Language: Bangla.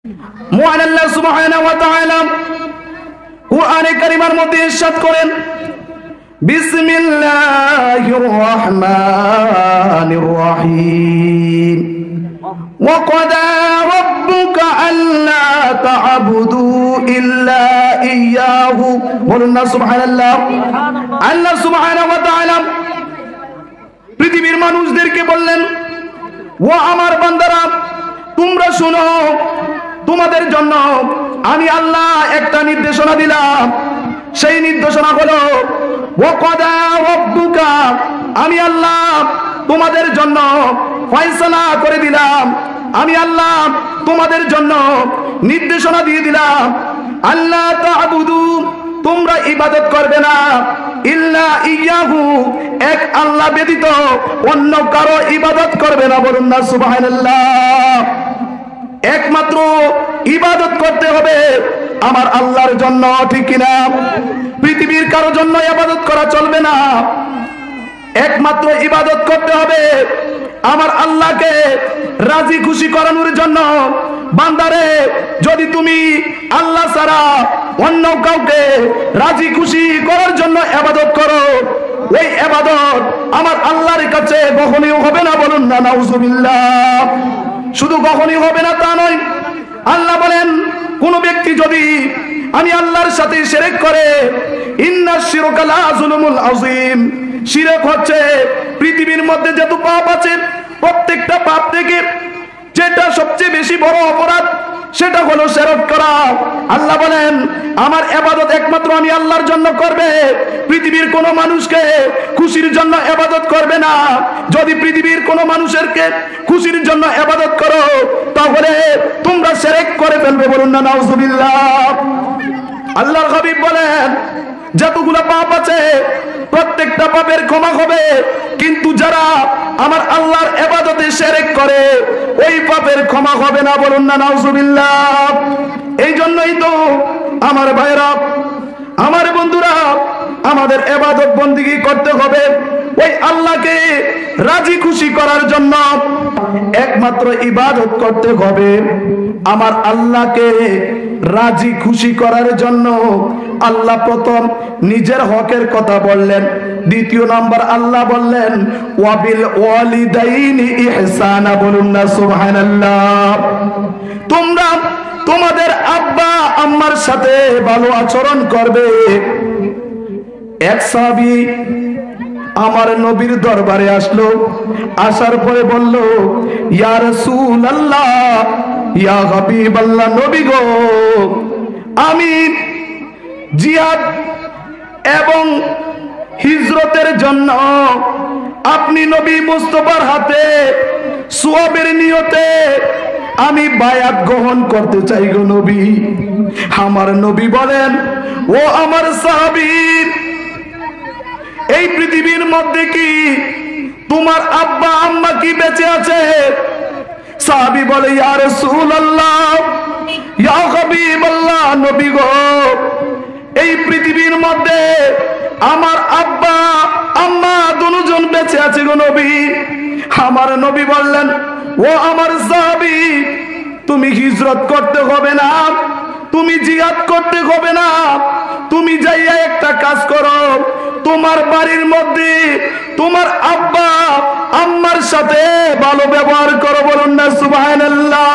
মহান আল্লাহ সুবহানাহু ওয়া তাআলা কুরআনে কারীমের মধ্যে ইরশাদ করেন, বিসমিল্লাহির রহমানির রহিম, ওয়া ক্বাদা রাব্বুকা আল্লা তা'বুদু ইল্লা ইয়্যাহু। বলুন না সুবহানাল্লাহ। আল্লাহ সুবহানাহু ওয়া তাআলা পৃথিবীর মানুষদেরকে বললেন, ও আমার বান্দারা, তোমরা শোনো, তোমাদের জন্য আমি আল্লাহ একটা নির্দেশনা দিলাম। সেই নির্দেশনা হলো, ওয়া ক্বাদা রাব্বুকা, আমি আল্লাহ তোমাদের জন্য ফয়সালা করে দিলাম, আমি আল্লাহ তোমাদের জন্য নির্দেশনা দিয়ে দিলাম, আল্লাহ তা'বুদু, তোমরা ইবাদত করবে না, ইল্লা ইয়্যাহু, এক আল্লাহ ব্যতীত অন্য কারো ইবাদত করবে না। বলুন না সুবহানাল্লাহ। একমাত্র ইবাদত করতে হবে আমার আল্লাহর জন্য, ঠিক কিনা? পৃথিবীর কারো জন্য ইবাদত করা চলবে না। একমাত্র ইবাদত করতে হবে আমার আল্লাহকে রাজি খুশি করানোর জন্য। বান্দারে, যদি তুমি আল্লাহ ছাড়া অন্য কাউকে রাজি খুশি করার জন্য ইবাদত করো, ওই ইবাদত আমার আল্লাহর কাছে গ্রহণীয় হবে না। বলুন না নাউজুবিল্লাহ। শুধু গ্রহণীয় হবে না তা নয়, আল্লাহ বলেন, কোন ব্যক্তি যদি আমি আল্লাহর সাথে শিরক করে, ইন্নাশ শিরকা লা যুলমুল আযীম, শিরক হচ্ছে পৃথিবীর মধ্যে যত পাপ আছে প্রত্যেকটা পাপ থেকে যেটা সবচেয়ে বেশি বড় অপরাধ, সেটা হলো শিরক করা। আল্লাহ বলেন, আমার ইবাদত একমাত্র আমি আল্লাহর জন্য করবে, পৃথিবীর কোন মানুষকে খুশির জন্য ইবাদত করবে না। যদি পৃথিবীর কোন মানুষেরকে খুশির জন্য ইবাদত করো, তাহলে তোমরা শিরক করে ফেলবে। বলুন না নাউজুবিল্লাহ। আল্লাহর হাবিব বলেন, যতগুলো পাপ আছে প্রত্যেকটা পাপের ক্ষমা হবে, কিন্তু যারা আমার আল্লাহর ইবাদতে শিরক করে ওই পাপের ক্ষমা হবে না। বলুন না নাউজুবিল্লাহ। এই জন্যই তো আমার ভাইরা, আমার বন্ধুরা, আমাদের ইবাদত বন্দেগী করতে হবে ওই আল্লাহকে রাজি খুশি করার জন্য। একমাত্র ইবাদত করতে হবে আমার আল্লাহকে রাজি খুশি করার জন্য। আল্লাহ প্রথম নিজের হকের কথা বললেন, দ্বিতীয় নাম্বার আল্লাহ বললেন ওয়াবিল ওয়ালিদাইনি ইহসানা। বলুন না সুবহানাল্লাহ। তোমরা তোমাদের আব্বা আম্মার সাথে ভালো আচরণ করবে। এক সাহাবী আমার নবীর দরবারে আসলো, আসার পরে বলল, ইয়া রাসূলুল্লাহ, ইয়া হাবিবাল্লাহ, নবী গো, আমি জিহাদ এবং হিজরতের জন্য আপনি নবী মুস্তাফার হাতে সওয়াবের নিয়তে আমি বায়াত গ্রহণ করতে চাই গো নবী। আমার নবী বলেন, ও আমার সাহাবী, এই পৃথিবীর মধ্যে কি তোমার আব্বা আম্মা কি বেঁচে আছে? সাহাবী বলে, ইয়া রাসূলুল্লাহ, ইয়া হাবিবাল্লাহ, নবী গো, এই পৃথিবীর মধ্যে আমার আব্বা আম্মা দুজন বেঁচে আছে গো নবী। আমার নবী বললেন, ও আমার সাহাবী, তুমি হিজরত করতে হবে না, তুমি জিহাদ করতে হবে না, তুমি যাইয়া একটা কাজ করো, তোমার বাড়ির মধ্যে তোমার আব্বা আম্মার সাথে ভালো ব্যবহার করো। বলুন না সুবহানাল্লাহ।